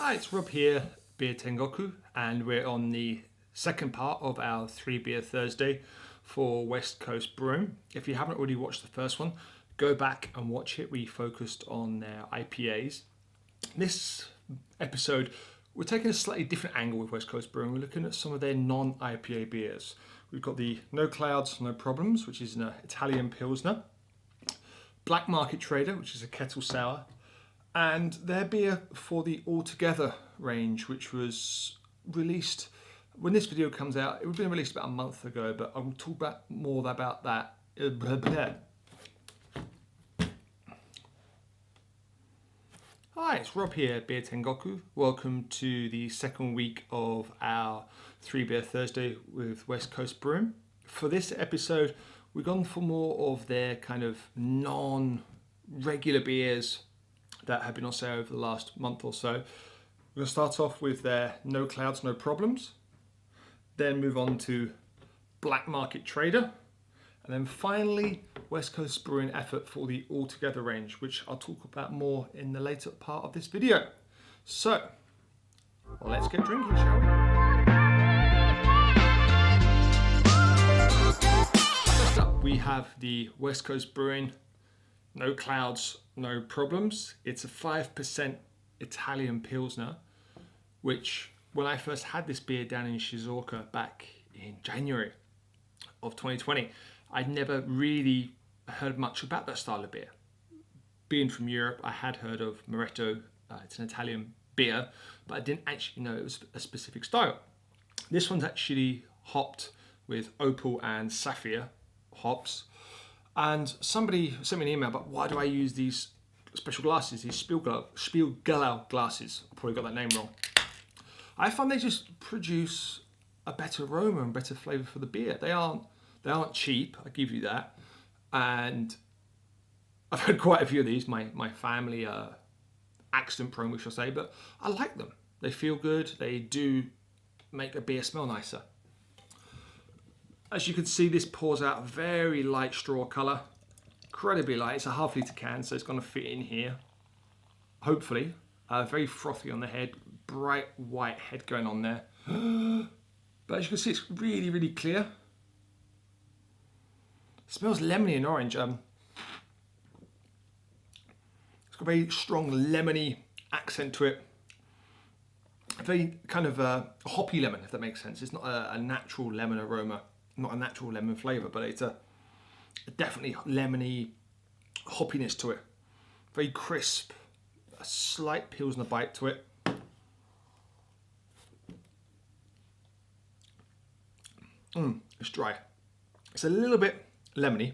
Hi, it's Rob here, BeerTengoku, and we're on the second part of our 3 Beer Thursday for West Coast Brewing. If you haven't already watched the first one, go back and watch it. We focused on their IPAs. This episode, we're taking a slightly different angle with West Coast Brewing. We're looking at some of their non-IPA beers. We've got the No Clouds, No Problems, which is an Italian Pilsner. Black Market Trader, which is a kettle sour. And their beer for the Altogether range, which was released, when this video comes out, it would have been released about a month ago, but I'll talk more about that. Hi, it's Rob here, BeerTengoku. Welcome to the second week of our 3 Beer Thursday with West Coast Brewing. For this episode, we've gone for more of their kind of non-regular beers that have been on sale over the last month or so. We're going to start off with their No Clouds, No Problems, then move on to Black Market Trader, and then finally West Coast Brewing effort for the Altogether range, which I'll talk about more in the later part of this video. So, let's get drinking, shall we? First up, we have the West Coast Brewing No Clouds, No Problems. It's a 5% Italian Pilsner, which when I first had this beer down in Shizuoka back in January of 2020, I'd never really heard much about that style of beer. Being from Europe, I had heard of Moretto. It's an Italian beer, but I didn't actually know it was a specific style. This one's actually hopped with Opal and Sapphire hops. And somebody sent me an email about why do I use these special glasses, these Spielglau glasses. I probably got that name wrong. I find they just produce a better aroma and better flavour for the beer. They aren't cheap, I give you that. And I've had quite a few of these. My family are accident prone, we shall say, but I like them. They feel good. They do make a beer smell nicer. As you can see, this pours out a very light straw colour, incredibly light. It's a half litre can, so it's going to fit in here, hopefully. Very frothy on the head, bright white head going on there. But as you can see, it's really, really clear. It smells lemony and orange. It's got a very strong lemony accent to it. A very kind of hoppy lemon, if that makes sense. It's not a natural lemon aroma. Not a natural lemon flavour, but it's a definitely lemony hoppiness to it. Very crisp, a slight Pilsner bite to it. It's dry. It's a little bit lemony,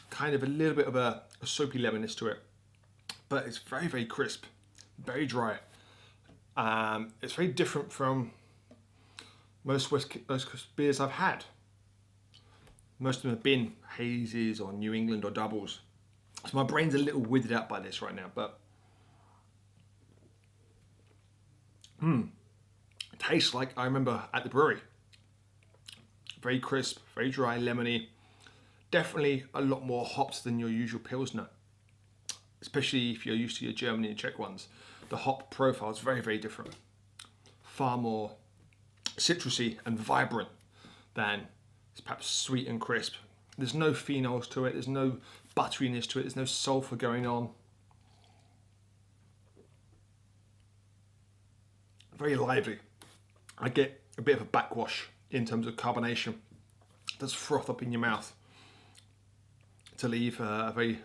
kind of a little bit of a soapy lemoniness to it, but it's very, very crisp, very dry. It's very different from most West Coast beers I've had. Most of them have been hazes or New England or doubles. So my brain's a little withered out by this right now, but it tastes like I remember at the brewery. Very crisp, very dry, lemony. Definitely a lot more hops than your usual Pilsner, especially if you're used to your German and Czech ones. The hop profile is very, very different. Far more citrusy and vibrant than it's perhaps sweet and crisp. There's no phenols to it, there's no butteriness to it, there's no sulfur going on. Very lively. I get a bit of a backwash in terms of carbonation. It does froth up in your mouth to leave a very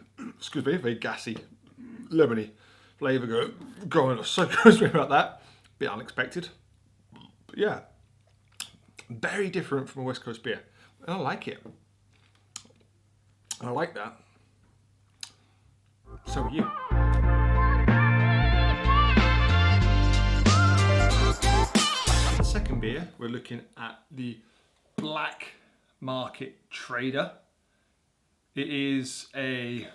gassy, lemony flavour going. So sorry about that. Bit unexpected. But yeah, very different from a West Coast beer. And I like it. I like that. So are you. The second beer, we're looking at the Black Market Trader. It's a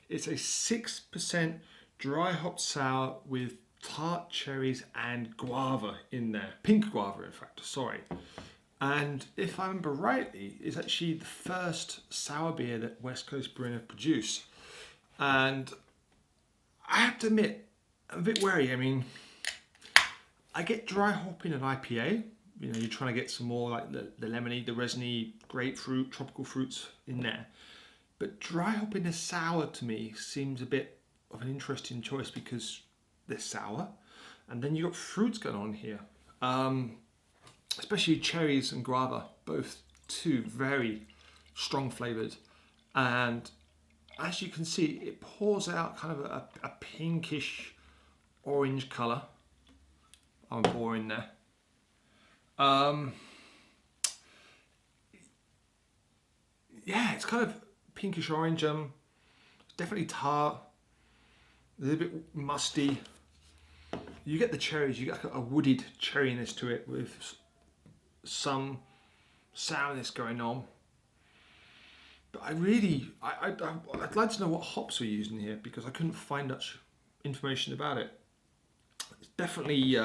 6% dry hop sour with tart cherries and guava in there. Pink guava, in fact, sorry. And if I remember rightly, it's actually the first sour beer that West Coast Brewing have produced. And I have to admit, I'm a bit wary. I mean, I get dry hop in an IPA. You know, you're trying to get some more like the lemony, the resiny, grapefruit, tropical fruits in there. But dry hop in a sour to me seems a bit of an interesting choice because they're sour. And then you've got fruits going on here. Especially cherries and guava, both two very strong flavours. And as you can see, it pours out kind of a pinkish orange colour. I'm pouring there. Yeah, it's kind of pinkish orange. Definitely tart, a little bit musty. You get the cherries. You get a wooded cherryness to it with some sourness going on. But I'd like to know what hops we're using here because I couldn't find much information about it. It's definitely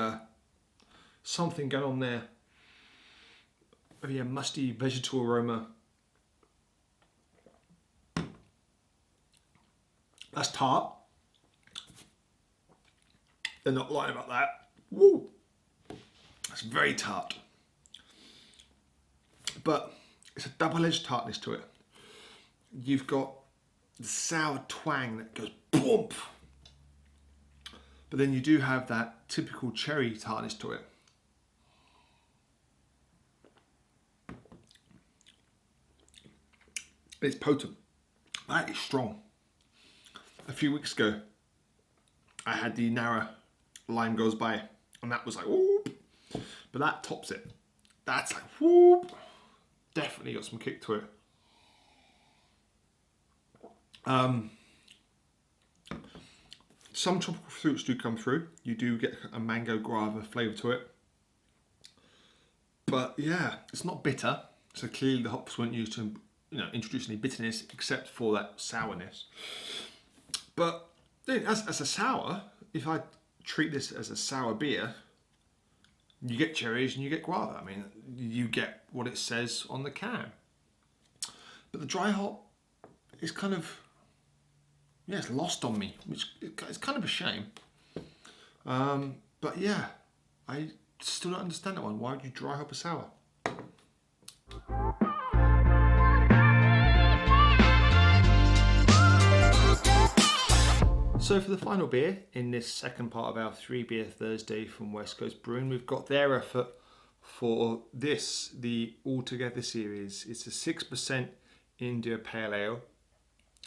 something going on there. Maybe a musty vegetal aroma. That's tart. They're not lying about that. Woo! It's very tart. But it's a double-edged tartness to it. You've got the sour twang that goes boom. But then you do have that typical cherry tartness to it. It's potent. That is strong. A few weeks ago, I had the Nara Lime Goes By, and that was like, whoop. But that tops it. That's like, whoop. Definitely got some kick to it. Some tropical fruits do come through. You do get a mango guava flavour to it. But yeah, it's not bitter. So clearly the hops weren't used to, introduce any bitterness except for that sourness. But as a sour, if I treat this as a sour beer, you get cherries and you get guava. I mean, you get what it says on the can. But the dry hop is kind of, it's lost on me, which is kind of a shame. But yeah, I still don't understand that one. Why would you dry hop a sour? So for the final beer in this second part of our 3 Beer Thursday from West Coast Brewing, we've got their effort for this, the Altogether series. It's a 6% India Pale Ale.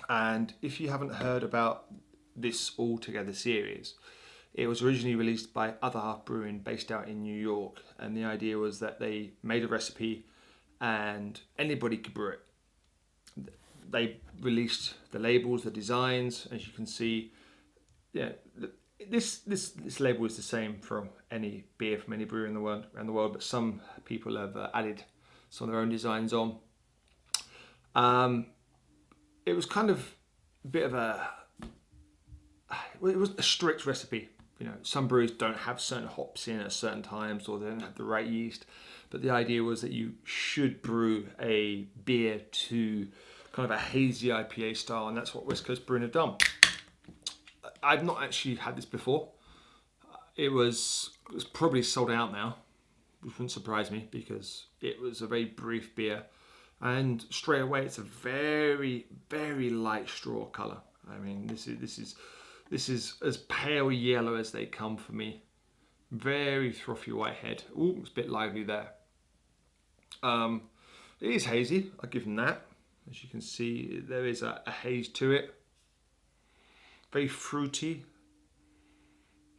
And if you haven't heard about this Altogether series, it was originally released by Other Half Brewing based out in New York. And the idea was that they made a recipe and anybody could brew it. They released the labels, the designs, as you can see. Yeah, this label is the same from any beer from any brewery around the world, but some people have added some of their own designs on. It was kind of a bit of it was a strict recipe. Some breweries don't have certain hops in at certain times, or they don't have the right yeast. But the idea was that you should brew a beer to kind of a hazy IPA style, and that's what West Coast Brewing have done. I've not actually had this before. It was probably sold out now, which wouldn't surprise me because it was a very brief beer. And straight away, it's a very, very light straw colour. I mean, this is as pale yellow as they come for me. Very frothy white head. Ooh, it's a bit lively there. It is hazy. I'll give them that. As you can see, there is a haze to it. Very fruity.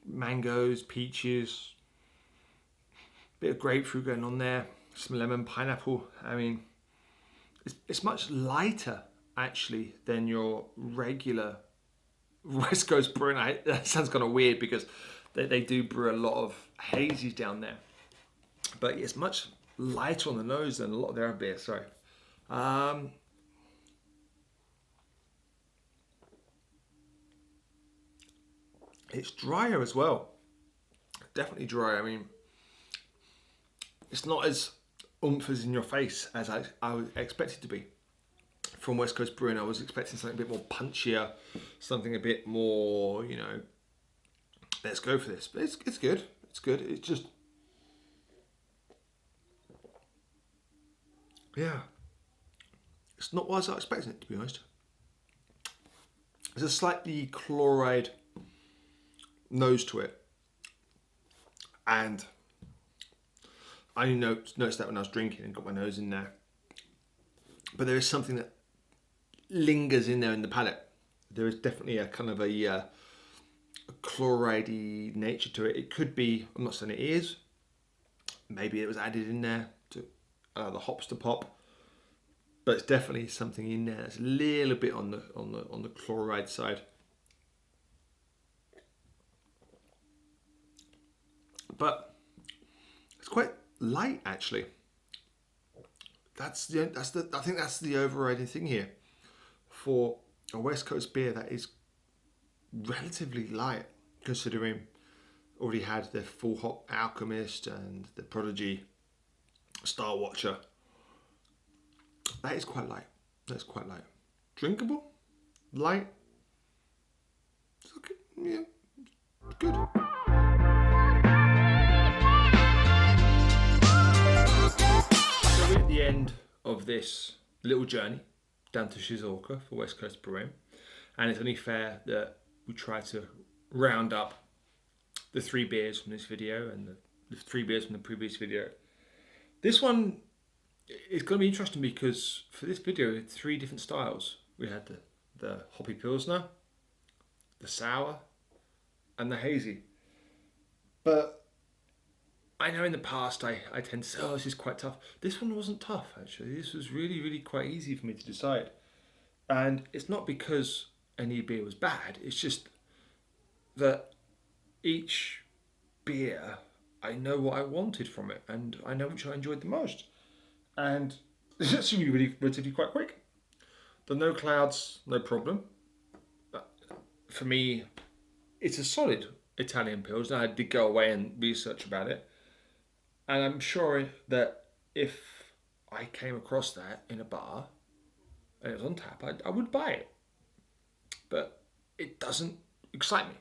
Mangoes, peaches. Bit of grapefruit going on there. Some lemon, pineapple. I mean, it's much lighter actually than your regular West Coast Brewing. That sounds kind of weird because they do brew a lot of hazies down there, but it's much lighter on the nose than a lot of their other beers. Sorry. It's drier as well. Definitely dry. I mean, it's not as oomph as in your face as I would expect it to be. From West Coast Brewing, I was expecting something a bit more punchier, something a bit more, let's go for this. But it's good. It's good. It's just, yeah, it's not what I was expecting it, to be honest. There's a slightly chloride nose to it, and I only noticed that when I was drinking and got my nose in there. But there is something that lingers in there in the palate. There is definitely a kind of a chloride-y nature to it. It could be, I'm not saying it is, maybe it was added in there to allow the hops to pop, but it's definitely something in there that's a little bit on the chloride side. But it's quite light, actually. I think that's the overriding thing here for a West Coast beer that is relatively light, considering already had the Full Hop Alchemist and the Prodigy Star Watcher. That is quite light. That's quite light. Drinkable, light. It's okay. Yeah, good. So we're at the end of this little journey down to Shizuoka for West Coast Brewing, and it's only fair that we try to round up the 3 beers from this video and the 3 beers from the previous video. This one is going to be interesting because for this video we had 3 different styles. We had the hoppy pilsner, the sour, and the hazy. But I know in the past I tend to say, oh, this is quite tough. This one wasn't tough, actually. This was really quite easy for me to decide. And it's not because any beer was bad, it's just that each beer, I know what I wanted from it, and I know which I enjoyed the most. And it's actually really relatively quite quick. The no clouds, no problem. For me, it's a solid Italian Pilsner. I did go away and research about it. And I'm sure that if I came across that in a bar and it was on tap, I would buy it. But it doesn't excite me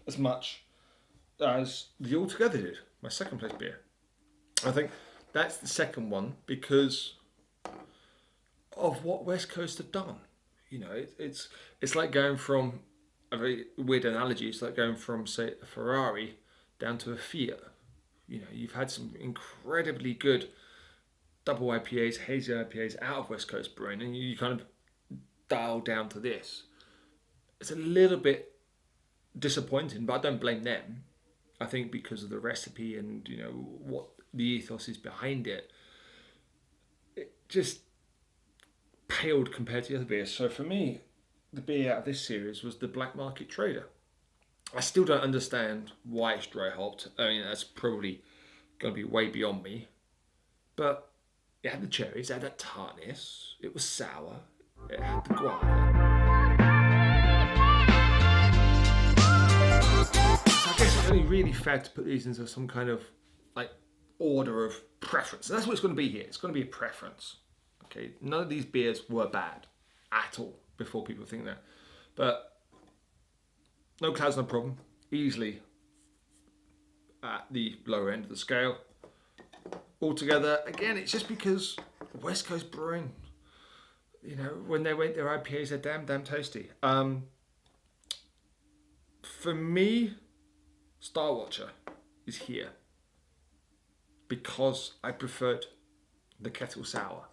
as much as the Altogether did, my second place beer. I think that's the second one because of what West Coast have done. You know, it's like going from, a very weird analogy, it's like going from, say, a Ferrari down to a Fiat. You know, you've had some incredibly good double IPAs, hazy IPAs out of West Coast Brewing, and you kind of dial down to this. It's a little bit disappointing, but I don't blame them. I think because of the recipe and, you know, what the ethos is behind it, it just paled compared to the other beers. So for me, the beer out of this series was the Black Market Trader. I still don't understand why it's dry hopped. I mean, that's probably going to be way beyond me. But it had the cherries, it had that tartness, it was sour, it had the guava. So I guess it's only really fair to put these into some kind of like order of preference. And that's what it's going to be here. It's going to be a preference. Okay, none of these beers were bad at all before people think that. But no clouds, no problem. Easily at the lower end of the scale. Altogether, again, it's just because West Coast Brewing, you know, when they make their IPAs, they're damn tasty. For me, Star Watcher is here because I preferred the Kettle Sour.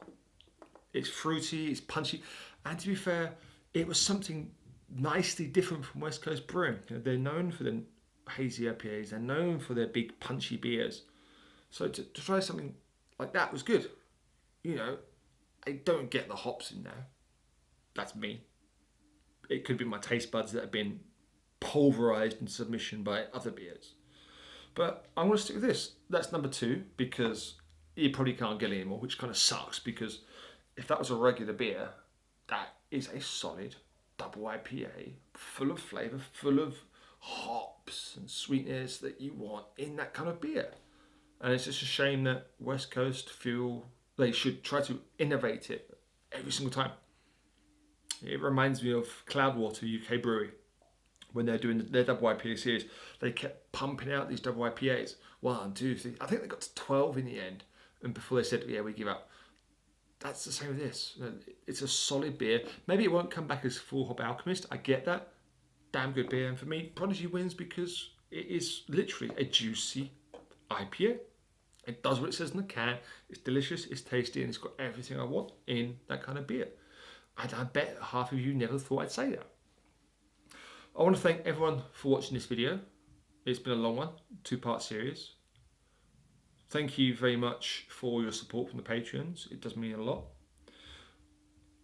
It's fruity, it's punchy, and to be fair, it was something nicely different from West Coast Brewing. You know, they're known for the hazy IPAs, they're known for their big punchy beers. So to try something like that was good. You know, I don't get the hops in there. That's me. It could be my taste buds that have been pulverized in submission by other beers. But I'm going to stick with this. That's number 2 because you probably can't get it anymore, which kind of sucks because if that was a regular beer, that is a solid double IPA, full of flavour, full of hops and sweetness that you want in that kind of beer. And it's just a shame that West Coast feel they should try to innovate it every single time. It reminds me of Cloudwater UK Brewery, when they're doing their double IPA series, they kept pumping out these double IPAs. 1, 2, 3. I think they got to 12 in the end. And before they said, yeah, we give up. That's the same with this. It's a solid beer. Maybe it won't come back as Full Hop Alchemist. I get that. Damn good beer. And for me, Prodigy wins because it is literally a juicy IPA. It does what it says in the can. It's delicious, it's tasty, and it's got everything I want in that kind of beer. And I bet half of you never thought I'd say that. I want to thank everyone for watching this video. It's been a long one, 2-part series. Thank you very much for your support from the Patreons. It does mean a lot.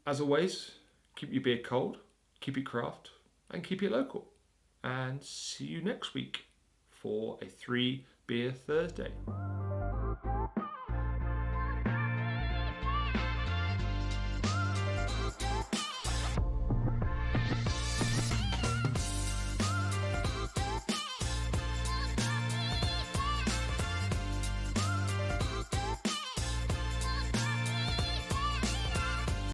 As always, keep your beer cold, keep it craft, and keep it local. And see you next week for a 3 Beer Thursday.